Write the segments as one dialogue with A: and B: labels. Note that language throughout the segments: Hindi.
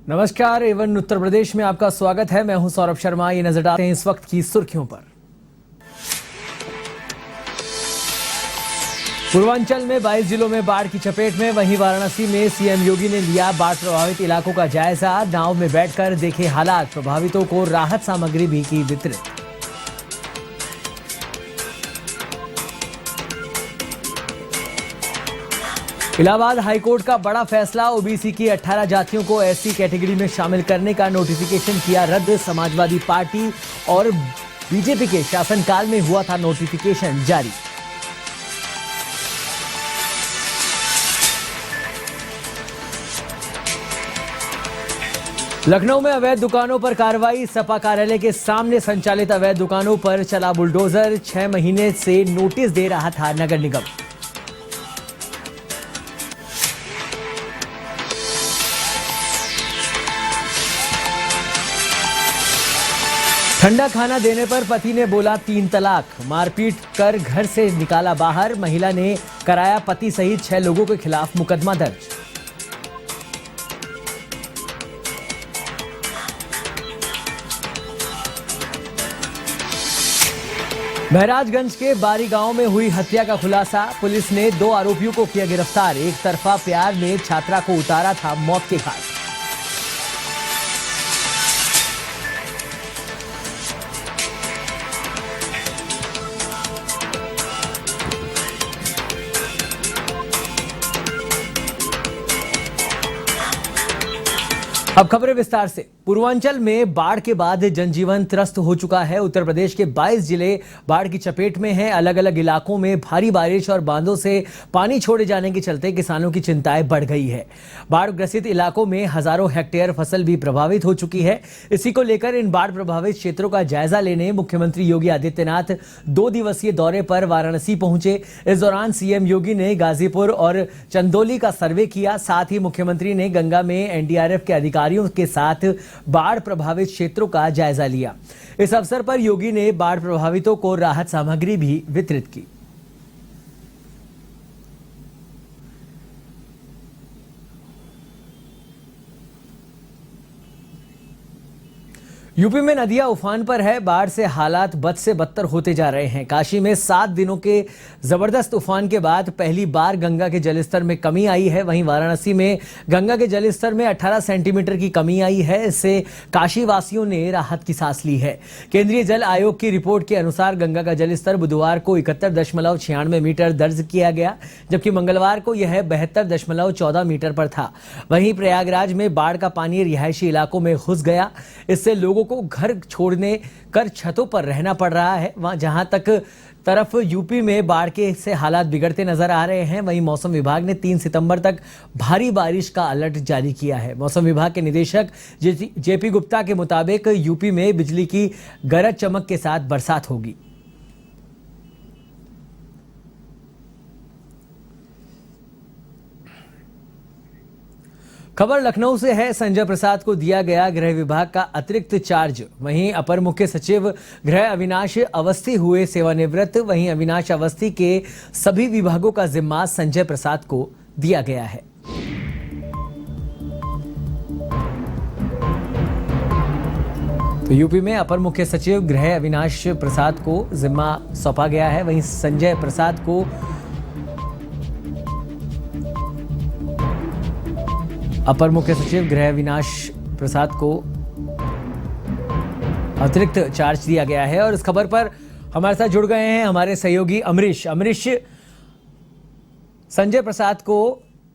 A: नमस्कार, एवन उत्तर प्रदेश में आपका स्वागत है। मैं हूं सौरभ शर्मा। ये नजर डालते हैं इस वक्त की सुर्खियों पर। पूर्वांचल में 22 जिलों में बाढ़ की चपेट में, वहीं वाराणसी में सीएम योगी ने लिया बाढ़ प्रभावित इलाकों का जायजा। नाव में बैठकर देखे हालात, प्रभावितों को राहत सामग्री भी की वितरित। इलाहाबाद हाईकोर्ट का बड़ा फैसला, ओबीसी की 18 जातियों को एससी कैटेगरी में शामिल करने का नोटिफिकेशन किया रद्द। समाजवादी पार्टी और बीजेपी के शासनकाल में हुआ था नोटिफिकेशन जारी। लखनऊ में अवैध दुकानों पर कार्रवाई, सपा कार्यालय के सामने संचालित अवैध दुकानों पर चला बुलडोजर। 6 महीने से नोटिस दे रहा था नगर निगम। ठंडा खाना देने पर पति ने बोला 3 तलाक, मारपीट कर घर से निकाला बाहर। महिला ने कराया पति सहित 6 लोगों के खिलाफ मुकदमा दर्ज। महराजगंज के बारी गांव में हुई हत्या का खुलासा, पुलिस ने 2 आरोपियों को किया गिरफ्तार। एक तरफा प्यार ने छात्रा को उतारा था मौत के घाट। अब खबरें विस्तार से। पूर्वांचल में बाढ़ के बाद जनजीवन त्रस्त हो चुका है। उत्तर प्रदेश के 22 जिले बाढ़ की चपेट में हैं। अलग अलग इलाकों में भारी बारिश और बांधों से पानी छोड़े जाने के चलते किसानों की चिंताएं बढ़ गई है। बाढ़ ग्रसित इलाकों में हजारों हेक्टेयर फसल भी प्रभावित हो चुकी है। इसी को लेकर इन बाढ़ प्रभावित क्षेत्रों का जायजा लेने मुख्यमंत्री योगी आदित्यनाथ 2 दिवसीय दौरे पर वाराणसी पहुंचे। इस दौरान सीएम योगी ने गाजीपुर और चंदौली का सर्वे किया। साथ ही मुख्यमंत्री ने गंगा में एनडीआरएफ के अधिकारियों के साथ बाढ़ प्रभावित क्षेत्रों का जायजा लिया। इस अवसर पर योगी ने बाढ़ प्रभावितों को राहत सामग्री भी वितरित की। यूपी में नदियां उफान पर है। बाढ़ से हालात बद से बदतर होते जा रहे हैं। काशी में 7 दिनों के जबरदस्त उफान के बाद पहली बार गंगा के जलस्तर में कमी आई है। वहीं वाराणसी में गंगा के जलस्तर में 18 सेंटीमीटर की कमी आई है। इससे काशी वासियों ने राहत की सांस ली है। केंद्रीय जल आयोग की रिपोर्ट के अनुसार गंगा का जलस्तर बुधवार को 71.96 मीटर दर्ज किया गया, जबकि मंगलवार को यह 72.14 मीटर पर था। वहीं प्रयागराज में बाढ़ का पानी रिहायशी इलाकों में घुस गया। इससे लोगों को घर छोड़ने कर छतों पर रहना पड़ रहा है। वहां जहां तक तरफ यूपी में बाढ़ के से हालात बिगड़ते नजर आ रहे हैं, वहीं मौसम विभाग ने 3 सितंबर तक भारी बारिश का अलर्ट जारी किया है। मौसम विभाग के निदेशक जेपी गुप्ता के मुताबिक यूपी में बिजली की गरज चमक के साथ बरसात होगी। खबर लखनऊ से है। संजय प्रसाद को दिया गया गृह विभाग का अतिरिक्त चार्ज। वहीं अपर मुख्य सचिव गृह अविनाश अवस्थी हुए सेवानिवृत्त। वहीं अविनाश अवस्थी के सभी विभागों का जिम्मा संजय प्रसाद को दिया गया है। तो यूपी में अपर मुख्य सचिव गृह अविनाश प्रसाद को जिम्मा सौंपा गया है। वहीं संजय प्रसाद को अपर मुख्य सचिव गृह अविनाश प्रसाद को अतिरिक्त चार्ज दिया गया है। और इस खबर पर हमारे साथ जुड़ गए हैं हमारे सहयोगी अमरीश। संजय प्रसाद को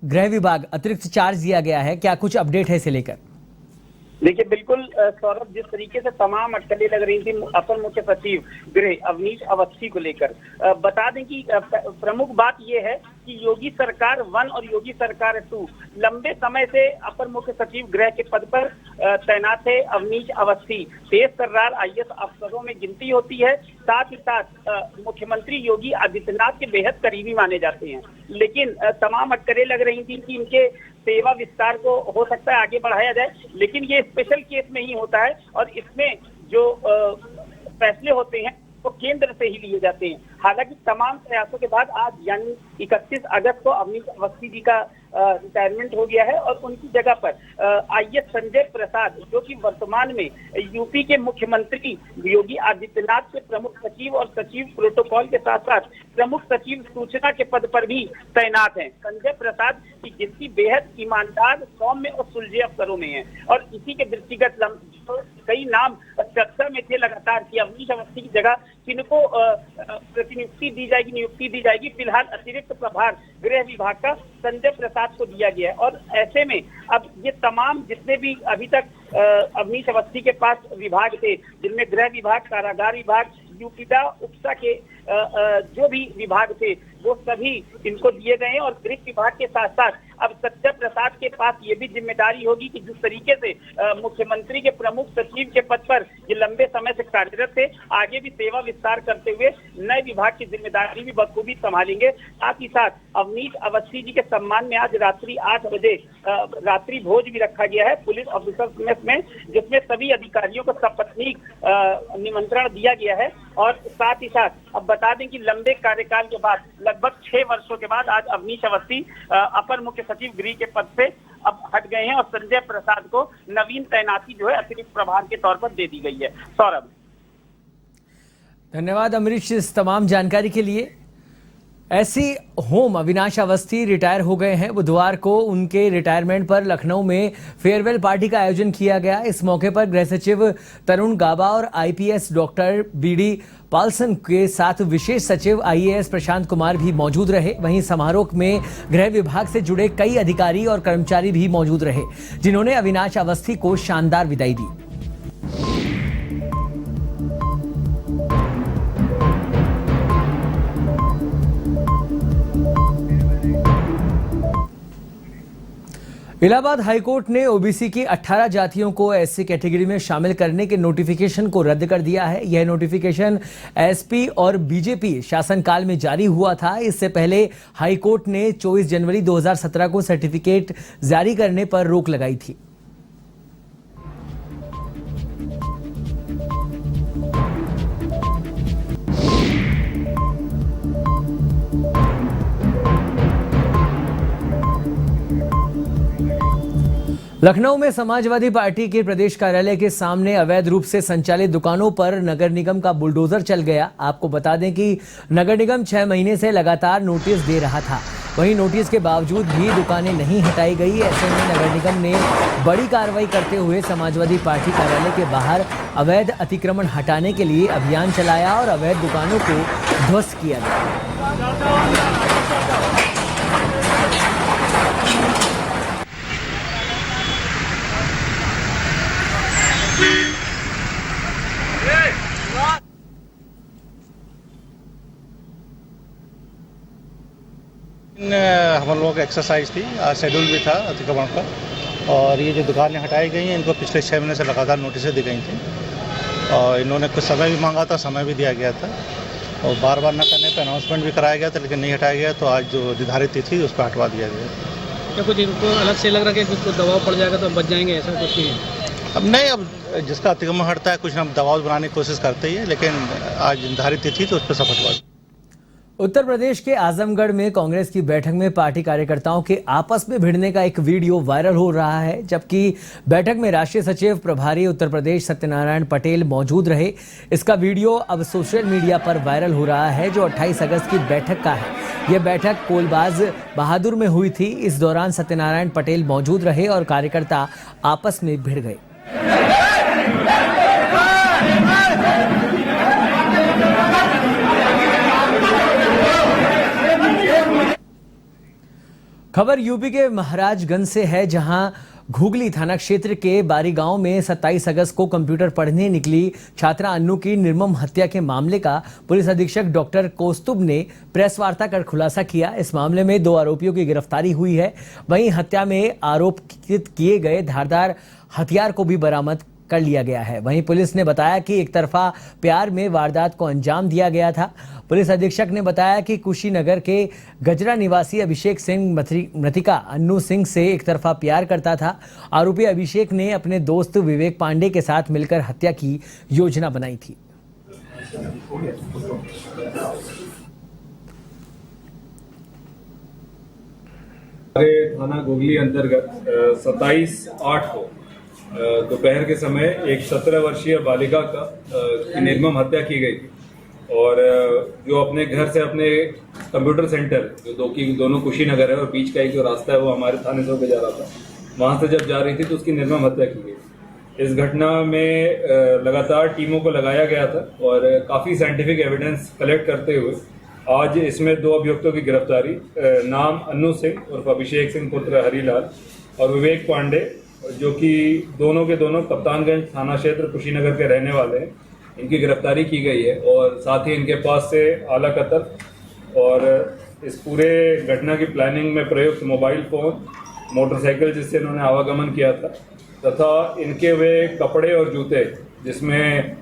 A: गृह विभाग अतिरिक्त चार्ज दिया गया है, क्या कुछ अपडेट है इसे लेकर?
B: देखिए, बिल्कुल सौरभ, जिस तरीके से तमाम अटकलें लग रही थी अपर मुख्य सचिव गृह अवनीश अवस्थी को लेकर, बता दें कि प्रमुख बात यह है कि योगी सरकार 1 और योगी सरकार 2 लंबे समय से अपर मुख्य सचिव गृह के पद पर तैनात है। अवनीश अवस्थी तेज तर्रार आईएएस अफसरों में गिनती होती है। साथ ही साथ मुख्यमंत्री योगी आदित्यनाथ के बेहद करीबी माने जाते हैं। लेकिन तमाम अटकलें लग रही थी कि इनके सेवा विस्तार को हो सकता है आगे बढ़ाया जाए, लेकिन ये स्पेशल केस में ही होता है और इसमें जो फैसले होते हैं वो केंद्र से ही लिए जाते हैं। हालांकि तमाम प्रयासों के बाद आज यानी 31 अगस्त को अवनीश अवस्थी जी का रिटायरमेंट हो गया है और उनकी जगह पर आईएएस संजय प्रसाद, जो कि वर्तमान में यूपी के मुख्यमंत्री योगी आदित्यनाथ के प्रमुख सचिव और सचिव प्रोटोकॉल के साथ साथ प्रमुख सचिव सूचना के पद पर भी तैनात हैं। संजय प्रसाद की गिनती बेहद ईमानदार, सौम्य और सुलझे अफसरों में है और इसी के दृष्टिगत कई नाम चर्चा में थे लगातार कि अवनीश अवस्थी की जगह किनको नियुक्ति दी जाएगी। फिलहाल अतिरिक्त प्रभार गृह विभाग का संजय प्रसाद को दिया गया है और ऐसे में अब ये तमाम जितने भी अभी तक अवनीश अवस्थी के पास विभाग थे, जिनमें गृह विभाग, कारागार विभाग, यूपीडा, उपसा के जो भी विभाग थे वो सभी इनको दिए गए हैं और गृह विभाग के साथ साथ अब संजय प्रसाद के पास ये भी जिम्मेदारी होगी कि जिस तरीके से मुख्यमंत्री के प्रमुख सचिव के पद पर ये लंबे समय से कार्यरत थे, आगे भी सेवा विस्तार करते हुए नए विभाग की जिम्मेदारी भी बखूबी संभालेंगे। साथ ही साथ अवनीश अवस्थी जी के सम्मान में आज रात्रि 8 बजे रात्रि भोज भी रखा गया है पुलिस ऑफिसर्स मेस में, जिसमें सभी अधिकारियों को सपत्नीक निमंत्रण दिया गया है। और साथ ही साथ अब बता दें कि लंबे कार्यकाल के बाद लगभग 6 वर्षों के बाद आज अवनीश अवस्थी अपर मुख्य सचिव गृह के पद से अब हट गए हैं और संजय प्रसाद को नवीन तैनाती जो है अतिरिक्त प्रभार के तौर पर दे दी गई है। सौरभ,
A: धन्यवाद अमरीश इस तमाम जानकारी के लिए। ऐसी होम अविनाश अवस्थी रिटायर हो गए हैं। बुधवार को उनके रिटायरमेंट पर लखनऊ में फेयरवेल पार्टी का आयोजन किया गया। इस मौके पर गृह सचिव तरुण गाबा और आईपीएस डॉक्टर बीडी पालसन के साथ विशेष सचिव आईएएस प्रशांत कुमार भी मौजूद रहे। वहीं समारोह में गृह विभाग से जुड़े कई अधिकारी और कर्मचारी भी मौजूद रहे, जिन्होंने अविनाश अवस्थी को शानदार विदाई दी। इलाहाबाद हाईकोर्ट ने ओबीसी की 18 जातियों को एससी कैटेगरी में शामिल करने के नोटिफिकेशन को रद्द कर दिया है। यह नोटिफिकेशन एसपी और बीजेपी शासनकाल में जारी हुआ था। इससे पहले हाईकोर्ट ने 24 जनवरी 2017 को सर्टिफिकेट जारी करने पर रोक लगाई थी। लखनऊ में समाजवादी पार्टी के प्रदेश कार्यालय के सामने अवैध रूप से संचालित दुकानों पर नगर निगम का बुलडोजर चल गया। आपको बता दें कि नगर निगम 6 महीने से लगातार नोटिस दे रहा था। वहीं नोटिस के बावजूद भी दुकानें नहीं हटाई गई। ऐसे में नगर निगम ने बड़ी कार्रवाई करते हुए समाजवादी पार्टी कार्यालय के बाहर अवैध अतिक्रमण हटाने के लिए अभियान चलाया और अवैध दुकानों को ध्वस्त किया गया।
C: हम लोगों की एक्सरसाइज थी, आज शेड्यूल भी था अतिक्रमण का, और ये जो दुकानें हटाई गई हैं इनको पिछले 6 महीने से लगातार नोटिसें दी गई थी और इन्होंने कुछ समय भी मांगा था, समय भी दिया गया था और बार बार न करने पर अनाउंसमेंट भी कराया गया था, लेकिन नहीं हटाया गया। तो आज जो निर्धारित तिथि उस पर हटवा दिया गया।
D: क्या कुछ इनको अलग से लग रहा है कि कुछ दबाव पड़ जाएगा तो बच जाएंगे, ऐसा कुछ नहीं है?
C: अब नहीं, अब जिसका अतिक्रमण हटता है कुछ हम दबाव बनाने की कोशिश करते ही है, लेकिन आज निर्धारित तिथि तो उस पर सब हटवा।
A: उत्तर प्रदेश के आजमगढ़ में कांग्रेस की बैठक में पार्टी कार्यकर्ताओं के आपस में भिड़ने का एक वीडियो वायरल हो रहा है, जबकि बैठक में राष्ट्रीय सचिव प्रभारी उत्तर प्रदेश सत्यनारायण पटेल मौजूद रहे। इसका वीडियो अब सोशल मीडिया पर वायरल हो रहा है, जो 28 अगस्त की बैठक का है। यह बैठक कोलबाज बहादुर में हुई थी। इस दौरान सत्यनारायण पटेल मौजूद रहे और कार्यकर्ता आपस में भिड़ गए। खबर यूपी के महाराजगंज से है, जहां घुगली थाना क्षेत्र के बारी गांव में 27 अगस्त को कंप्यूटर पढ़ने निकली छात्रा अन्नू की निर्मम हत्या के मामले का पुलिस अधीक्षक डॉक्टर कौस्तुभ ने प्रेस वार्ता कर खुलासा किया। इस मामले में 2 आरोपियों की गिरफ्तारी हुई है। वहीं हत्या में आरोपित किए गए धारदार हथियार को भी बरामद कर लिया गया है। वहीं पुलिस ने बताया कि एक तरफा प्यार में वारदात को अंजाम दिया गया था। पुलिस अधीक्षक ने बताया कि कुशीनगर के गजरा निवासी अभिषेक सिंह मृतिका अन्नू सिंह से एक तरफा प्यार करता था। आरोपी अभिषेक ने अपने दोस्त विवेक पांडे के साथ मिलकर हत्या की योजना बनाई थी।
E: हमारे थाना गोगली अंतर्गत 27/8 को दोपहर के समय एक 17 वर्षीय बालिका की निर्मम हत्या की गई थी और जो अपने घर से अपने कंप्यूटर सेंटर जो दोनों कुशीनगर है और बीच का एक जो रास्ता है वो हमारे थाने से होकर जा रहा था, वहां से जब जा रही थी तो उसकी निर्मम हत्या की गई। इस घटना में लगातार टीमों को लगाया गया था और काफ़ी साइंटिफिक एविडेंस कलेक्ट करते हुए आज इसमें 2 अभियुक्तों की गिरफ्तारी, नाम अन्नू सिंह और अभिषेक सिंह पुत्र हरीलाल और विवेक पांडे, जो कि दोनों के दोनों कप्तानगंज थाना क्षेत्र कुशीनगर के रहने वाले हैं, इनकी गिरफ्तारी की गई है। और साथ ही इनके पास से आला कत्ल और इस पूरे घटना की प्लानिंग में प्रयुक्त मोबाइल फ़ोन, मोटरसाइकिल जिससे इन्होंने आवागमन किया था, तथा इनके वे कपड़े और जूते जिसमें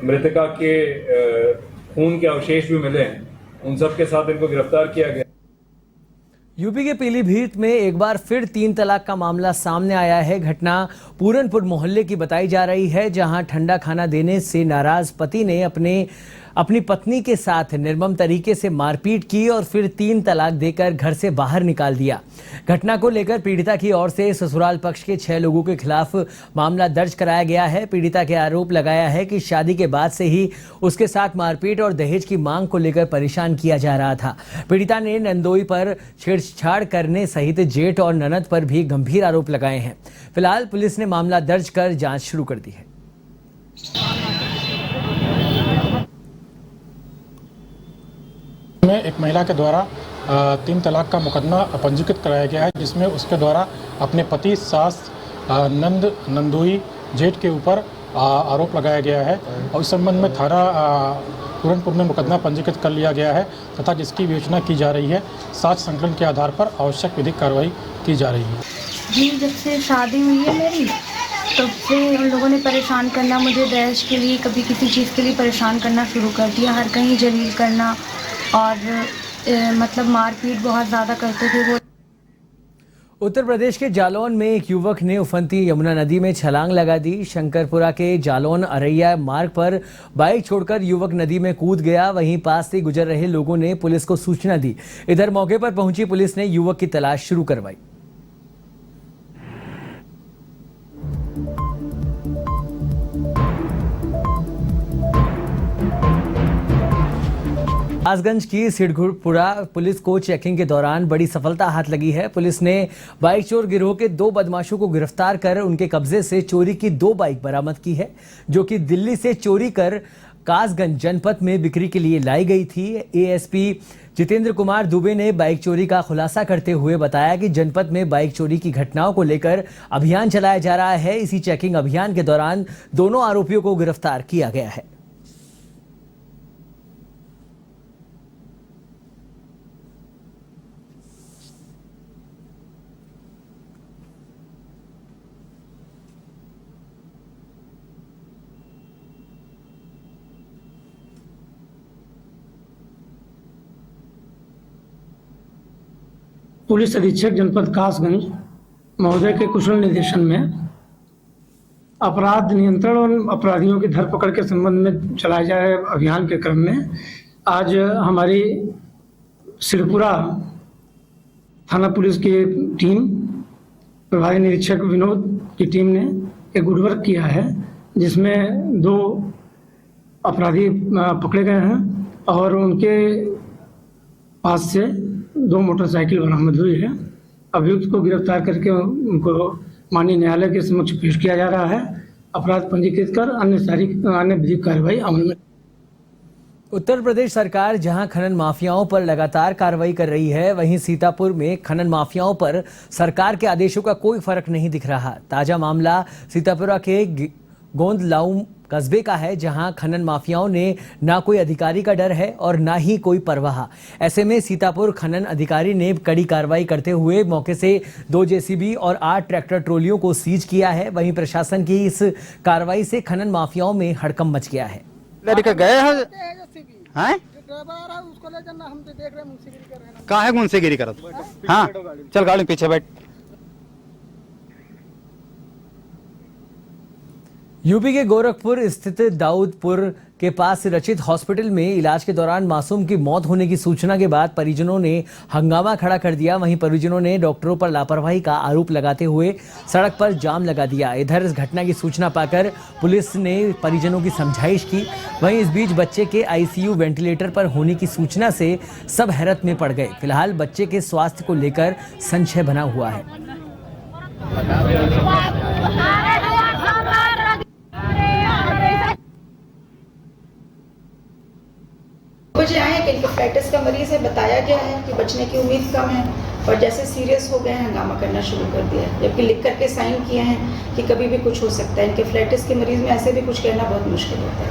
E: मृतका के खून के अवशेष भी मिले हैं, उन सब के साथ इनको गिरफ्तार किया गया।
A: यूपी के पीलीभीत में एक बार फिर 3 तलाक का मामला सामने आया है। घटना पूरनपुर मोहल्ले की बताई जा रही है, जहां ठंडा खाना देने से नाराज पति ने अपनी पत्नी के साथ निर्मम तरीके से मारपीट की और फिर 3 तलाक देकर घर से बाहर निकाल दिया। घटना को लेकर पीड़िता की ओर से ससुराल पक्ष के 6 लोगों के खिलाफ मामला दर्ज कराया गया है। पीड़िता के आरोप लगाया है कि शादी के बाद से ही उसके साथ मारपीट और दहेज की मांग को लेकर परेशान किया जा रहा था। पीड़िता ने नंदोई पर छेड़छाड़ करने सहित जेठ और ननद पर भी गंभीर आरोप लगाए हैं। फिलहाल पुलिस ने मामला दर्ज कर जांच शुरू कर दी है।
F: में एक महिला के द्वारा 3 तलाक का मुकदमा पंजीकृत कराया गया है, जिसमें उसके द्वारा अपने पति, सास, नंदोई, जेठ के ऊपर आरोप लगाया गया है और इस संबंध में थाना पूरनपुर में मुकदमा पंजीकृत कर लिया गया है तथा जिसकी विवेचना की जा रही है। साक्ष्य संकलन के आधार पर आवश्यक विधिक कार्रवाई की जा रही है।
G: जी, जब से शादी हुई है मेरी, तब से उन लोगों ने परेशान करना, मुझे दहेज के लिए, कभी किसी चीज़ के लिए परेशान करना शुरू कर दिया। हर कहीं जलील करना और मतलब मारपीट बहुत ज़्यादा करते थे वो।
A: उत्तर प्रदेश के जालौन में एक युवक ने उफनती यमुना नदी में छलांग लगा दी। शंकरपुरा के जालौन अरैया मार्ग पर बाइक छोड़कर युवक नदी में कूद गया। वहीं पास से गुजर रहे लोगों ने पुलिस को सूचना दी। इधर मौके पर पहुंची पुलिस ने युवक की तलाश शुरू करवाई। कासगंज की सिडघुरपुरा पुलिस को चेकिंग के दौरान बड़ी सफलता हाथ लगी है। पुलिस ने बाइक चोर गिरोह के 2 बदमाशों को गिरफ्तार कर उनके कब्जे से चोरी की 2 बाइक बरामद की है, जो कि दिल्ली से चोरी कर कासगंज जनपद में बिक्री के लिए लाई गई थी। एएसपी जितेंद्र कुमार दुबे ने बाइक चोरी का खुलासा करते हुए बताया कि जनपद में बाइक चोरी की घटनाओं को लेकर अभियान चलाया जा रहा है। इसी चेकिंग अभियान के दौरान दोनों आरोपियों को गिरफ्तार किया गया है।
H: पुलिस अधीक्षक जनपद कासगंज महोदय के कुशल निर्देशन में अपराध नियंत्रण और अपराधियों की धरपकड़ के संबंध में चलाए जा रहे अभियान के क्रम में आज हमारी सिडपुरा थाना पुलिस की टीम, प्रभारी निरीक्षक विनोद की टीम ने एक गुड वर्क किया है, जिसमें 2 अपराधी पकड़े गए हैं और उनके पास से 2 मोटरसाइकिल बरामद हुई है। अभियुक्त को गिरफ्तार करके उनको माननीय न्यायालय के समक्ष पेश किया जा रहा है। अपराध पंजीकृत कर अन्य विधिक कार्रवाई अमल में।
A: उत्तर प्रदेश सरकार जहां खनन माफियाओं पर लगातार कार्रवाई कर रही है, वहीं सीतापुर में खनन माफियाओं पर सरकार के आदेशों का कोई फर्क नहीं दिख रहा। ताजा मामला सीतापुरा के गोंदलाऊ कस्बे का है, जहां खनन माफियाओं ने ना कोई अधिकारी का डर है और ना ही कोई परवाह। ऐसे में सीतापुर खनन अधिकारी ने कड़ी कार्रवाई करते हुए मौके से 2 जेसीबी और 8 ट्रैक्टर ट्रॉलियों को सीज किया है। वहीं प्रशासन की इस कार्रवाई से खनन माफियाओं में हड़कंप मच गया है।
I: गए हैं कहाँ है मुंशीगिरी करत? हाँ, चल गाड़ी पीछे बैठ।
A: यूपी के गोरखपुर स्थित दाऊदपुर के पास रचित हॉस्पिटल में इलाज के दौरान मासूम की मौत होने की सूचना के बाद परिजनों ने हंगामा खड़ा कर दिया। वहीं परिजनों ने डॉक्टरों पर लापरवाही का आरोप लगाते हुए सड़क पर जाम लगा दिया। इधर इस घटना की सूचना पाकर पुलिस ने परिजनों की समझाइश की। वहीं इस बीच बच्चे के आईसीयू वेंटिलेटर पर होने की सूचना से सब हैरत में पड़ गए। फिलहाल बच्चे के स्वास्थ्य को लेकर संशय बना हुआ है।
J: बजे आए कि इनफेक्टाइटिस का मरीज है, बताया गया है कि बचने की उम्मीद कम है और जैसे सीरियस हो गए हैं हंगामा करना शुरू कर दिया, जबकि लिख करके साइन किए हैं कि कभी भी कुछ हो सकता है। इनफेक्टाइटिस के मरीज में ऐसे भी कुछ कहना बहुत मुश्किल होता है।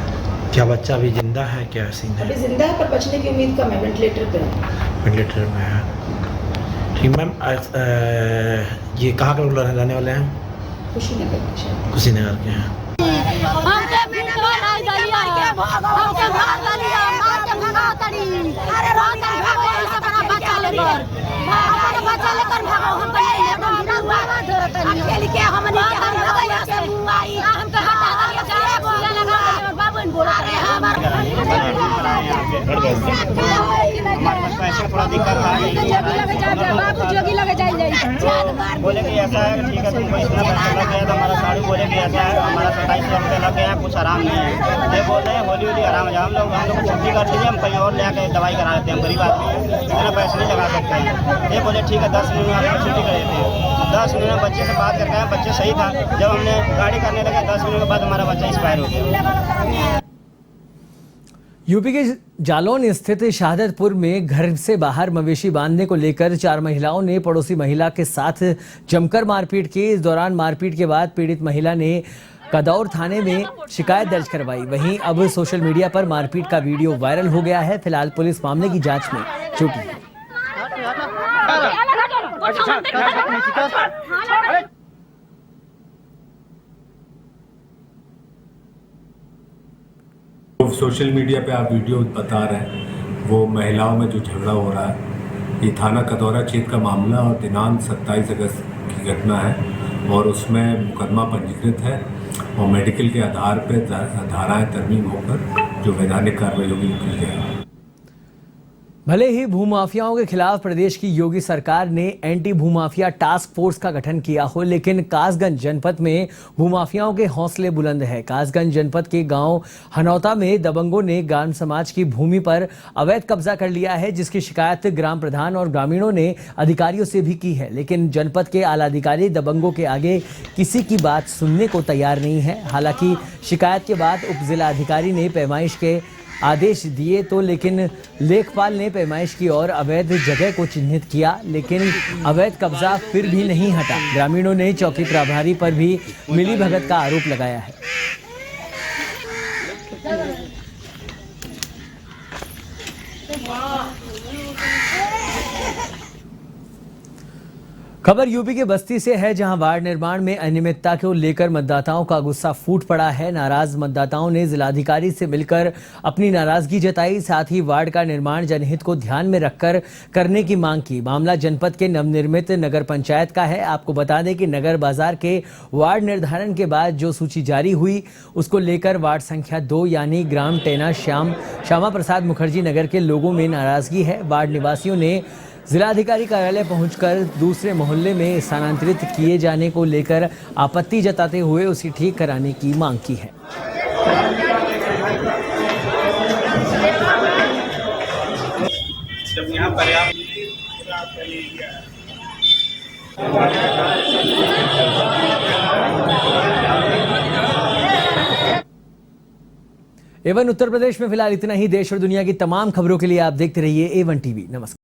K: क्या बच्चा अभी जिंदा है? क्या सीन है?
J: अभी जिंदा है पर बचने की उम्मीद कम है, वेंटिलेटर पे है।
K: वेंटिलेटर में है। ठीक मैम, ये कहाँ के लोग रहने वाले हैं? कुशीनगर के हैं।
L: बोले कि ऐसा है, ठीक है तुमको इतना पैसा लग गया तो हमारा साड़ी बोले कि ऐसा है, हमारा 27 रुपये लग गया, कुछ आराम नहीं है। ये बोल रहे हैं होली आराम है, हम लोग छुट्टी कर लीजिए, हम कहीं और ले आकर दवाई करा देते हैं, गरीब आदमी है, इतना पैसा नहीं लगा सकते हैं। ये बोले ठीक है 10 मिनट में आपको छुट्टी कर देते हैं। 10 मिनट में बच्चे से बात करके आए, बच्चे सही था। जब हमने गाड़ी करने लगे 10 मिनट के बाद हमारा बच्चा एक्सपायर हो गया।
A: यूपी के जालौन स्थित शहादतपुर में घर से बाहर मवेशी बांधने को लेकर 4 महिलाओं ने पड़ोसी महिला के साथ जमकर मारपीट की। इस दौरान मारपीट के बाद पीड़ित महिला ने कदौर थाने में शिकायत दर्ज करवाई। वहीं अब सोशल मीडिया पर मारपीट का वीडियो वायरल हो गया है। फिलहाल पुलिस मामले की जांच में जुटी है।
M: सोशल मीडिया पे आप वीडियो बता रहे हैं, वो महिलाओं में जो झगड़ा हो रहा है, ये थाना कदौरा क्षेत्र का मामला और दिनांक 27 अगस्त की घटना है और उसमें मुकदमा पंजीकृत है और मेडिकल के आधार पर धाराएं तरमीम होकर जो वैधानिक कार्रवाई होगी की जाएगी।
A: भले ही भूमाफियाओं के खिलाफ प्रदेश की योगी सरकार ने एंटी भूमाफिया टास्क फोर्स का गठन किया हो, लेकिन कासगंज जनपद में भूमाफियाओं के हौसले बुलंद है। कासगंज जनपद के गांव हनौता में दबंगों ने गान समाज की भूमि पर अवैध कब्जा कर लिया है, जिसकी शिकायत ग्राम प्रधान और ग्रामीणों ने अधिकारियों से भी की है। लेकिन जनपद के आला अधिकारी दबंगों के आगे किसी की बात सुनने को तैयार नहीं है। हालांकि शिकायत के बाद उप जिला अधिकारी ने पैमाइश के आदेश दिए तो लेकिन लेखपाल ने पैमाइश की और अवैध जगह को चिन्हित किया, लेकिन अवैध कब्जा फिर भी नहीं हटा। ग्रामीणों ने चौकी प्रभारी पर भी मिलीभगत का आरोप लगाया है। खबर यूपी के बस्ती से है, जहां वार्ड निर्माण में अनियमितता को लेकर मतदाताओं का गुस्सा फूट पड़ा है। नाराज मतदाताओं ने जिलाधिकारी से मिलकर अपनी नाराजगी जताई। साथ ही वार्ड का निर्माण जनहित को ध्यान में रखकर करने की मांग की। मामला जनपद के नवनिर्मित नगर पंचायत का है। आपको बता दें कि नगर बाजार के वार्ड निर्धारण के बाद जो सूची जारी हुई, उसको लेकर वार्ड संख्या 2 यानी ग्राम टेना श्यामा प्रसाद मुखर्जी नगर के लोगों में नाराजगी है। वार्ड निवासियों ने जिलाधिकारी कार्यालय पहुंचकर दूसरे मोहल्ले में स्थानांतरित किए जाने को लेकर आपत्ति जताते हुए उसे ठीक कराने की मांग की है।
L: जब यहाँ पर्याप्त
A: एवन उत्तर प्रदेश में फिलहाल इतना ही। देश और दुनिया की तमाम खबरों के लिए आप देखते रहिए A1 TV। नमस्कार।